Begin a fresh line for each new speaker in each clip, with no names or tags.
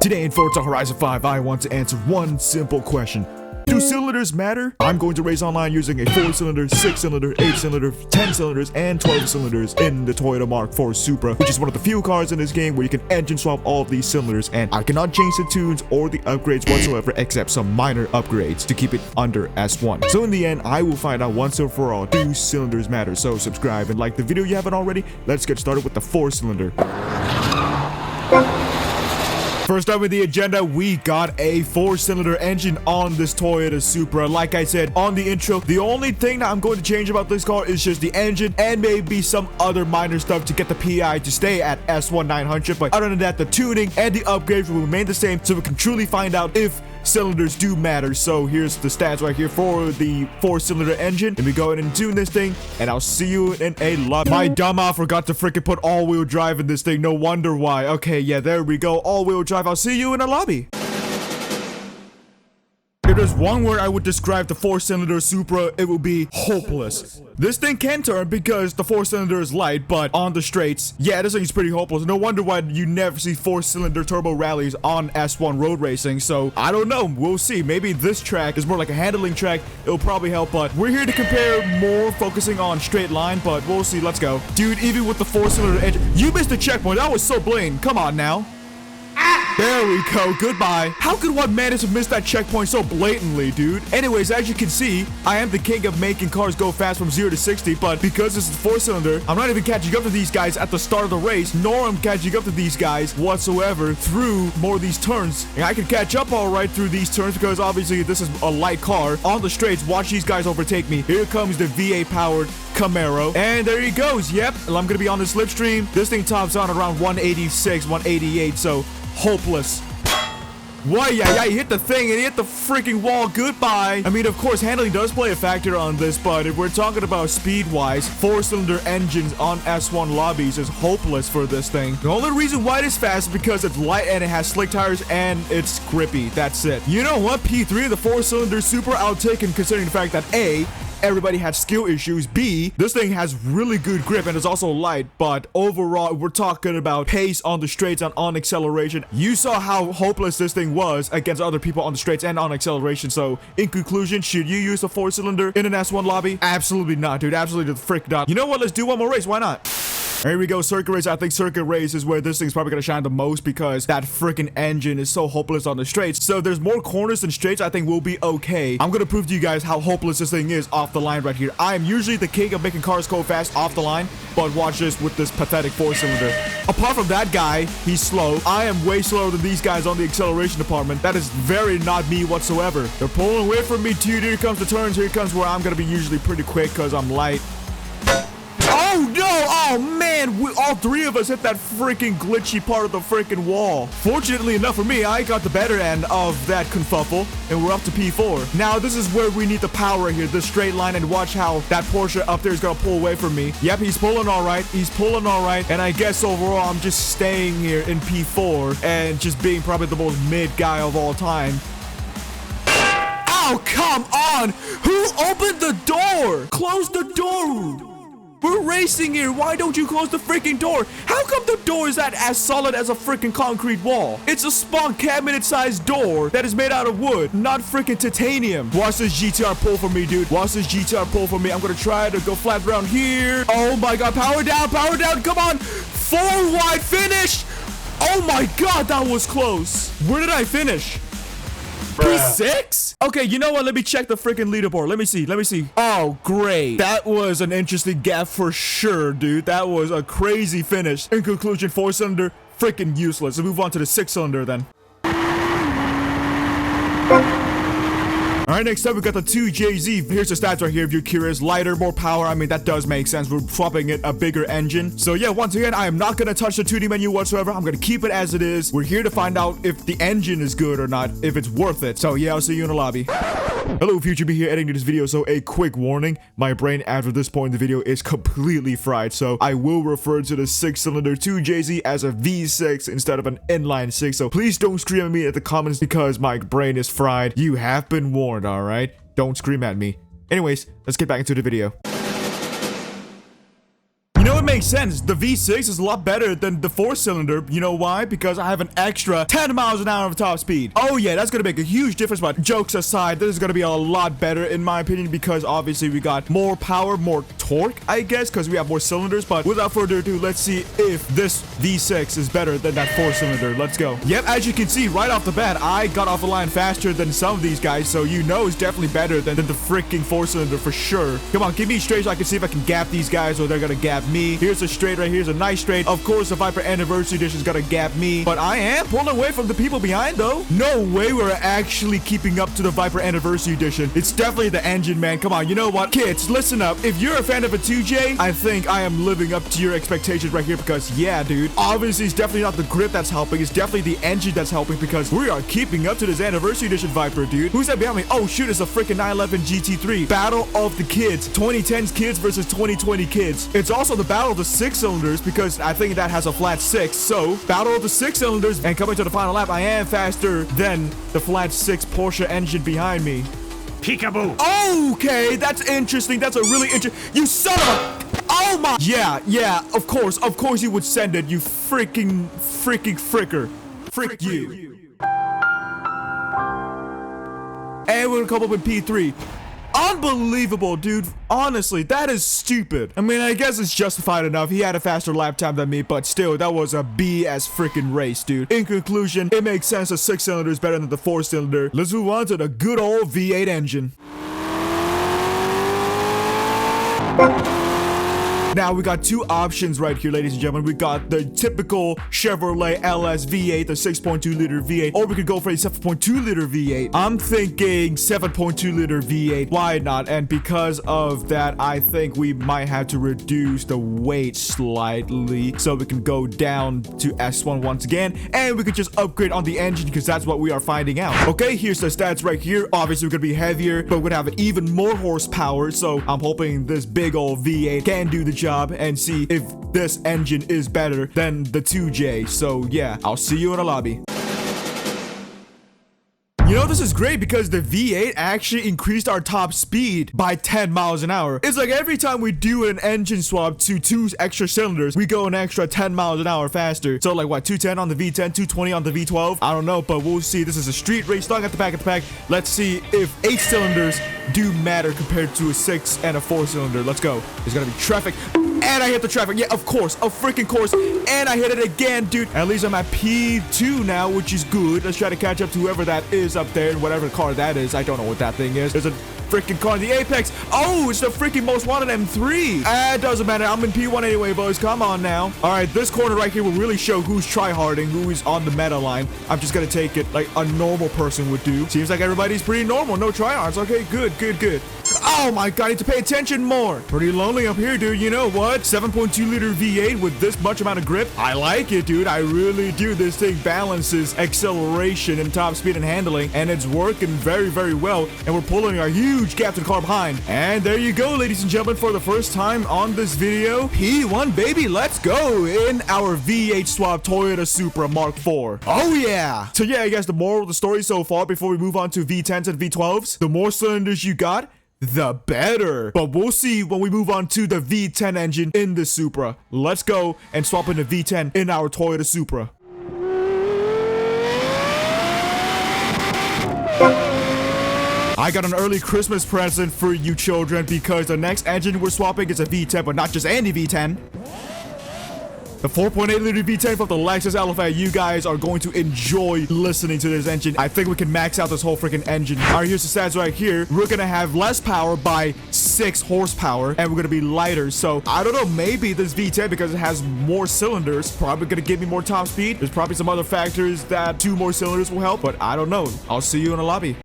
Today in Forza Horizon 5, I want to answer one simple question. Do cylinders matter? I'm going to race online using a 4-cylinder, 6-cylinder, 8-cylinder, 10 cylinders, and 12 cylinders in the Toyota Mark IV Supra, which is one of the few cars in this game where you can engine swap all of these cylinders, and I cannot change the tunes or the upgrades whatsoever except some minor upgrades to keep it under S1. So in the end, I will find out once and for all, do cylinders matter? So subscribe and like the video if you haven't already. Let's get started with the 4-cylinder. First up with the agenda, we got a 4-cylinder engine on this Toyota Supra. Like I said on the intro, the only thing that I'm going to change about this car is just the engine and maybe some other minor stuff to get the PI to stay at S1 900. But other than that, the tuning and the upgrades will remain the same, so we can truly find out if cylinders do matter. So here's the stats right here for the 4-cylinder engine. Let me go ahead and tune this thing, and I'll see you in a lobby. My dumb ass forgot to freaking put all-wheel drive in this thing. No wonder why. Okay, yeah, there we go. All-wheel drive. I'll see you in a lobby. If there's one word I would describe the 4-cylinder Supra, it would be hopeless. This thing can turn because the 4-cylinder is light, but on the straights, yeah, this thing is pretty hopeless. No wonder why you never see 4-cylinder turbo rallies on S1 road racing. So I don't know, we'll see. Maybe this track is more like a handling track. It'll probably help, but we're here to compare more, focusing on straight line, but we'll see. Let's go. Dude, even with the 4-cylinder engine, you missed the checkpoint. That was so blatant. Come on now. There we go. Goodbye. How could one manage to miss that checkpoint so blatantly, dude? Anyways, as you can see, I am the king of making cars go fast from 0 to 60, but because this is 4-cylinder, I'm not even catching up to these guys at the start of the race, nor I'm catching up to these guys whatsoever through more of these turns. And I can catch up all right through these turns because obviously this is a light car. On the straights, watch these guys overtake me. Here comes the V8-powered Camaro, and there he goes. Yep, I'm gonna be on the slipstream. This thing tops on around 186, 188, so hopeless. Why, yeah, he hit the thing and he hit the freaking wall. Goodbye. I mean, of course, handling does play a factor on this, but if we're talking about speed-wise, 4-cylinder engines on S1 lobbies is hopeless for this thing. The only reason why it is fast is because it's light and it has slick tires and it's grippy. That's it. You know what? P3, the 4-cylinder Supra, I'll take him considering the fact that A, everybody had skill issues. B, this thing has really good grip and it's also light, but overall, we're talking about pace on the straights and on acceleration. You saw how hopeless this thing was against other people on the straights and on acceleration. So in conclusion, should you use a 4-cylinder in an S1 lobby? Absolutely not, dude. Absolutely the frick not. You know what? Let's do one more race. Why not? Here we go, circuit race. I think circuit race is where this thing's probably gonna shine the most because that freaking engine is so hopeless on the straights. So if there's more corners than straights, I think we'll be okay. I'm gonna prove to you guys how hopeless this thing is off the line right here. I am usually the king of making cars go fast off the line, but watch this with this pathetic 4-cylinder. Apart from that guy, he's slow. I am way slower than these guys on the acceleration department. That is very not me whatsoever. They're pulling away from me too. Here comes the turns. Here comes where I'm gonna be usually pretty quick because I'm light. Oh no! Oh man! All three of us hit that freaking glitchy part of the freaking wall. Fortunately enough for me, I got the better end of that confuffle, and we're up to P4. Now this is where we need the power right here, this straight line, and watch how that Porsche up there is gonna pull away from me. Yep, he's pulling all right. He's pulling all right, and I guess overall I'm just staying here in P4 and just being probably the most mid guy of all time. Oh, come on! Who opened the door? Close the door! We're racing here. Why don't you close the freaking door? How come the door is as solid as a freaking concrete wall? It's a spawn cabinet-sized door that is made out of wood, not freaking titanium. Watch this GTR pull for me, dude. Watch this GTR pull for me. I'm gonna try to go flat around here. Oh my god, power down, come on. 4 wide finish. Oh my god, that was close. Where did I finish? P6? Okay, you know what? Let me check the freaking leaderboard. Let me see. Oh, great. That was an interesting gap for sure, dude. That was a crazy finish. In conclusion, 4-cylinder, freaking useless. Let's move on to the 6-cylinder then. Alright, next up we got the 2JZ. Here's the stats right here if you're curious. Lighter, more power. I mean, that does make sense. We're swapping it a bigger engine. So yeah, once again, I am not going to touch the 2D menu whatsoever. I'm going to keep it as it is. We're here to find out if the engine is good or not, if it's worth it. So yeah, I'll see you in the lobby. Hello, Future B here, editing this video. So a quick warning, my brain after this point in the video is completely fried. So I will refer to the 6-cylinder 2JZ as a V6 instead of an inline 6. So please don't scream at me at the comments because my brain is fried. You have been warned, alright? Don't scream at me. Anyways, let's get back into the video. You know what makes makes sense. The V6 is a lot better than the 4-cylinder. You know why? Because I have an extra 10 miles an hour of top speed. Oh yeah, that's gonna make a huge difference, but jokes aside, this is gonna be a lot better in my opinion because obviously we got more power, more torque, I guess, because we have more cylinders. But without further ado, let's see if this V6 is better than that 4-cylinder. Let's go. Yep, as you can see right off the bat, I got off the line faster than some of these guys, so you know it's definitely better than the freaking 4-cylinder for sure. Come on, give me straight so I can see if I can gap these guys or they're gonna gap me. Here's a straight right here's a nice straight. Of course, the Viper Anniversary Edition is gonna gap me, but I am pulling away from the people behind though. No way we're actually keeping up to the Viper Anniversary Edition. It's definitely the engine, man. Come on, you know what? Kids, listen up. If you're a fan of a 2J, I think I am living up to your expectations right here because, yeah, dude, obviously it's definitely not the grip that's helping. It's definitely the engine that's helping because we are keeping up to this Anniversary Edition Viper, dude. Who's that behind me? Oh, shoot, it's a freaking 911 GT3. Battle of the kids. 2010's kids versus 2020 kids. It's also the battle of the 6-cylinders because I think that has a flat 6. So, battle of the 6-cylinders, and coming to the final lap, I am faster than the flat 6 Porsche engine behind me. Peekaboo. Okay, that's interesting. That's a really interesting. You son of a. Oh my. Yeah. Of course you would send it. You freaking fricker. Frick you. And we're gonna come up with P3. Unbelievable, dude. Honestly, that is stupid. I mean, I guess it's justified enough. He had a faster lap time than me, but still, that was a BS freaking race, dude. In conclusion, it makes sense the 6-cylinder is better than the 4-cylinder. Let's move on to the good old V8 engine. Now, we got two options right here, ladies and gentlemen. We got the typical Chevrolet LS V8, the 6.2-liter V8, or we could go for a 7.2-liter V8. I'm thinking 7.2-liter V8. Why not? And because of that, I think we might have to reduce the weight slightly so we can go down to S1 once again, and we could just upgrade on the engine because that's what we are finding out. Okay, here's the stats right here. Obviously, we're gonna be heavier, but we're gonna have even more horsepower, so I'm hoping this big old V8 can do the job and see if this engine is better than the 2J. So yeah, I'll see you in a lobby. You know, this is great because the V8 actually increased our top speed by 10 miles an hour. It's like every time we do an engine swap to 2 extra cylinders, we go an extra 10 miles an hour faster. So like what, 210 on the V10, 220 on the V12? I don't know, but we'll see. This is a street race, dog at the back. Let's see if 8 cylinders do matter compared to a 6 and a 4-cylinder. Let's go. There's gonna be traffic. And I hit the traffic. Yeah, of course. A freaking course. And I hit it again, dude. At least I'm at P2 now, which is good. Let's try to catch up to whoever that is up there. Whatever car that is. I don't know what that thing is. There's a freaking car in the apex. Oh, it's the freaking most wanted M3. It doesn't matter. I'm in P1 anyway, boys. Come on now. All right, this corner right here will really show who's tryharding, who is on the meta line. I'm just gonna take it like a normal person would do. Seems like everybody's pretty normal. No tryhards. Okay, good. Oh my god, I need to pay attention more. Pretty lonely up here, dude. You know what? 7.2-liter V8 with this much amount of grip. I like it, dude. I really do. This thing balances acceleration and top speed and handling, and it's working very well. And we're pulling a huge gap to the car behind. And there you go, ladies and gentlemen. For the first time on this video, P1, baby. Let's go in our V8 swap Toyota Supra Mark IV. Oh yeah. So yeah, I guess the moral of the story so far before we move on to V10s and V12s, the more cylinders you got, the better. But we'll see when we move on to the V10 engine in the Supra. Let's go and swap in the V10 in our Toyota Supra. I got an early Christmas present for you children because the next engine we're swapping is a V10, but not just any V10. The 4.8-liter V10 from the Lexus LFA. You guys are going to enjoy listening to this engine. I think we can max out this whole freaking engine. All right, here's the stats right here. We're gonna have less power by 6 horsepower, and we're gonna be lighter. So I don't know, maybe this V10, because it has more cylinders, probably gonna give me more top speed. There's probably some other factors that 2 more cylinders will help, but I don't know. I'll see you in a lobby.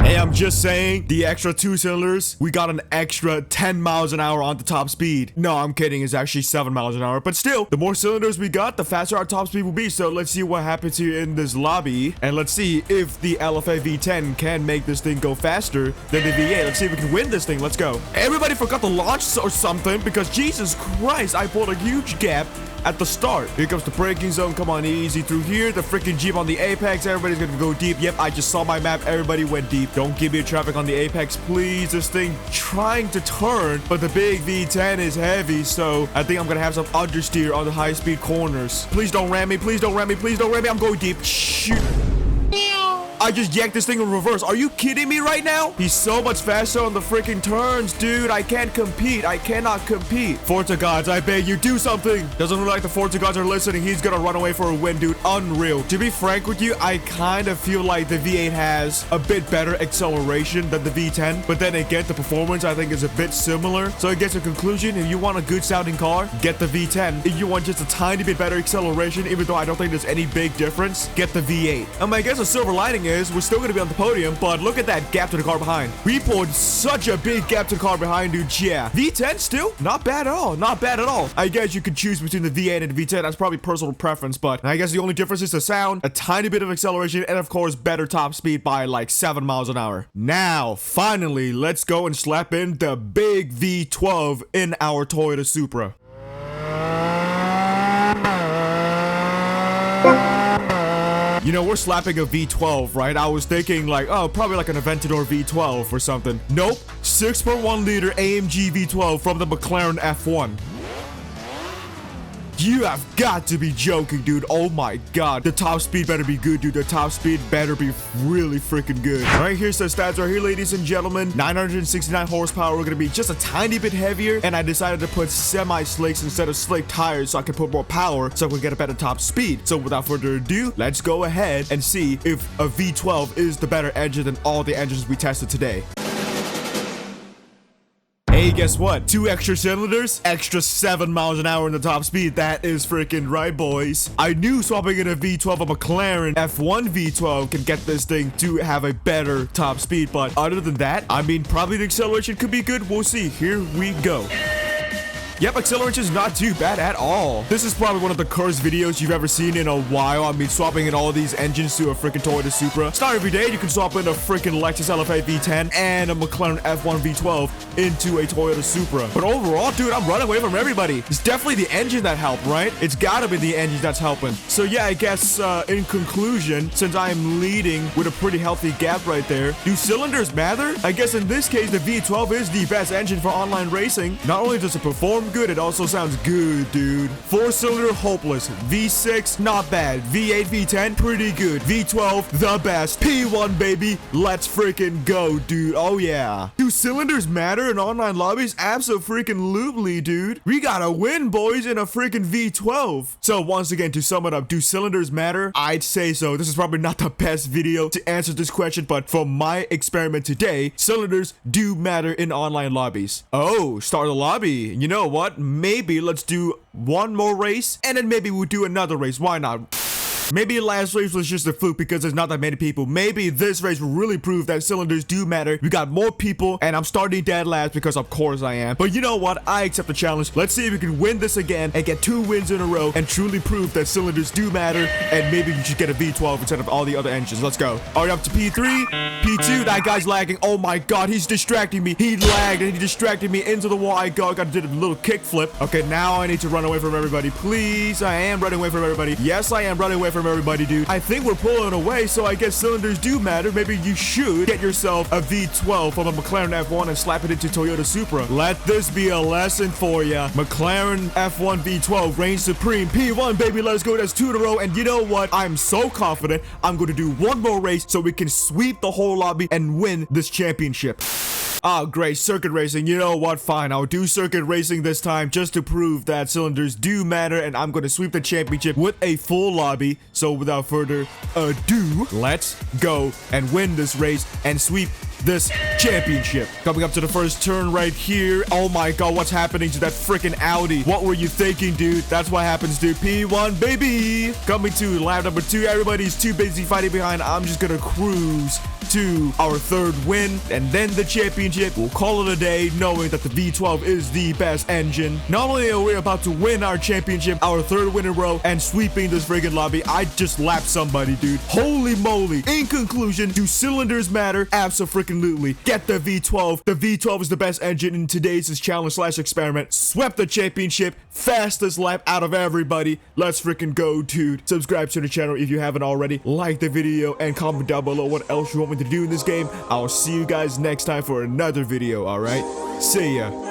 Hey, I'm just saying, the extra 2 cylinders, we got an extra 10 miles an hour on the top speed. No, I'm kidding. It's actually 7 miles an hour. But still, the more cylinders we got, the faster our top speed will be. So let's see what happens here in this lobby. And let's see if the LFA V10 can make this thing go faster than the V8. Let's see if we can win this thing. Let's go. Everybody forgot to launch or something because Jesus Christ, I pulled a huge gap at the start. Here comes the braking zone. Come on, easy through here. The freaking Jeep on the apex. Everybody's gonna go deep. Yep, I just saw my map. Everybody went deep. Don't give me traffic on the apex, please. This thing trying to turn, but the big V10 is heavy, so I think I'm gonna have some understeer on the high-speed corners. Please don't ram me. Please don't ram me. Please don't ram me. I'm going deep. Shoot. I just yanked this thing in reverse. Are you kidding me right now? He's so much faster on the freaking turns, dude. I can't compete. I cannot compete. Forza gods, I beg you, do something. Doesn't look like the Forza gods are listening. He's gonna run away for a win, dude. Unreal. To be frank with you, I kind of feel like the V8 has a bit better acceleration than the V10. But then again, the performance, I think, is a bit similar. So I guess a conclusion, if you want a good sounding car, get the V10. If you want just a tiny bit better acceleration, even though I don't think there's any big difference, get the V8. I guess a silver lining is we're still going to be on the podium, but look at that gap to the car behind. We pulled such a big gap to the car behind, dude. Yeah. V10 still not bad at all. Not bad at all. I guess you could choose between the V8 and the V10. That's probably personal preference, but I guess the only difference is the sound, a tiny bit of acceleration, and of course, better top speed by like 7 miles an hour. Now, finally, let's go and slap in the big V12 in our Toyota Supra. You know, we're slapping a V12, right? I was thinking like, oh, probably like an Aventador V12 or something. Nope. 6.1 liter AMG V12 from the McLaren F1. You have got to be joking, dude. Oh my god. The top speed better be good, dude. The top speed better be really freaking good. All right, here's the stats right here, ladies and gentlemen. 969 horsepower. We're gonna be just a tiny bit heavier, and I decided to put semi-slicks instead of slick tires so I can put more power so I can get a better top speed. So without further ado, let's go ahead and see if a V12 is the better engine than all the engines we tested today. Hey, guess what? 2 extra cylinders, extra 7 miles an hour in the top speed. That is freaking right, boys. I knew swapping in a V12, a McLaren F1 V12 can get this thing to have a better top speed. But other than that, probably the acceleration could be good. We'll see. Here we go. Yep, acceleration is not too bad at all. This is probably one of the cursed videos you've ever seen in a while. Swapping in all these engines to a freaking Toyota Supra. It's not every day you can swap in a freaking Lexus LFA V10 and a McLaren F1 V12 into a Toyota Supra. But overall, dude, I'm running away from everybody. It's definitely the engine that helped, right? It's gotta be the engine that's helping. So yeah, I guess in conclusion, since I'm leading with a pretty healthy gap right there, do cylinders matter? I guess in this case, the V12 is the best engine for online racing. Not only does it perform good, it also sounds good, dude. 4-cylinder, hopeless. V6, not bad. V8, V10, pretty good. V12, the best. P1, baby. Let's freaking go, dude. Oh, yeah. Do cylinders matter in online lobbies? Abso-freaking-lutely, dude. We gotta win, boys, in a freaking V12. So, once again, to sum it up, do cylinders matter? I'd say so. This is probably not the best video to answer this question, but from my experiment today, cylinders do matter in online lobbies. Oh, start a lobby. You know what? Maybe let's do one more race, and then maybe we'll do another race. Why not? Maybe last race was just a fluke because there's not that many people. Maybe this race will really prove that cylinders do matter. We got more people, and I'm starting dead last because of course I am. But you know what? I accept the challenge. Let's see if we can win this again and get 2 wins in a row and truly prove that cylinders do matter. And maybe you should get a V12 instead of all the other engines. Let's go. Are we up to P3? P2, that guy's lagging. Oh my god, he's distracting me. He lagged and he distracted me into the wall. I got to do a little kickflip. Okay, now I need to run away from everybody. Please, I am running away from everybody. Yes, I am running away from everybody, dude. I think we're pulling away, so I guess cylinders do matter. Maybe you should get yourself a V12 from a McLaren F1 and slap it into Toyota Supra. Let this be a lesson for ya. McLaren F1 V12 reigns supreme. P1, baby, let's go. That's 2 in a row. And you know what? I'm so confident I'm going to do one more race so we can sweep the whole lobby and win this championship. Oh, great. Circuit racing. You know what? Fine. I'll do circuit racing this time just to prove that cylinders do matter, and I'm going to sweep the championship with a full lobby. So without further ado, let's go and win this race and sweep this championship. Coming up to the first turn right here. Oh my god, what's happening to that freaking Audi? What were you thinking, dude? That's what happens, dude. P1, baby. Coming to lap number 2. Everybody's too busy fighting behind. I'm just gonna cruise to our 3rd win and then the championship. We'll call it a day knowing that the V12 is the best engine. Not only are we about to win our championship, our 3rd win in a row, and sweeping this friggin' lobby, I just lapped somebody, dude. Holy moly. In conclusion, do cylinders matter? Absolutely freaking get the V12. The V12 is the best engine in today's challenge slash experiment. Swept the championship, fastest lap out of everybody. Let's freaking go, dude. Subscribe to the channel if you haven't already. Like the video and comment down below what else you want me to do in this game. I'll see you guys next time for another video, alright? See ya.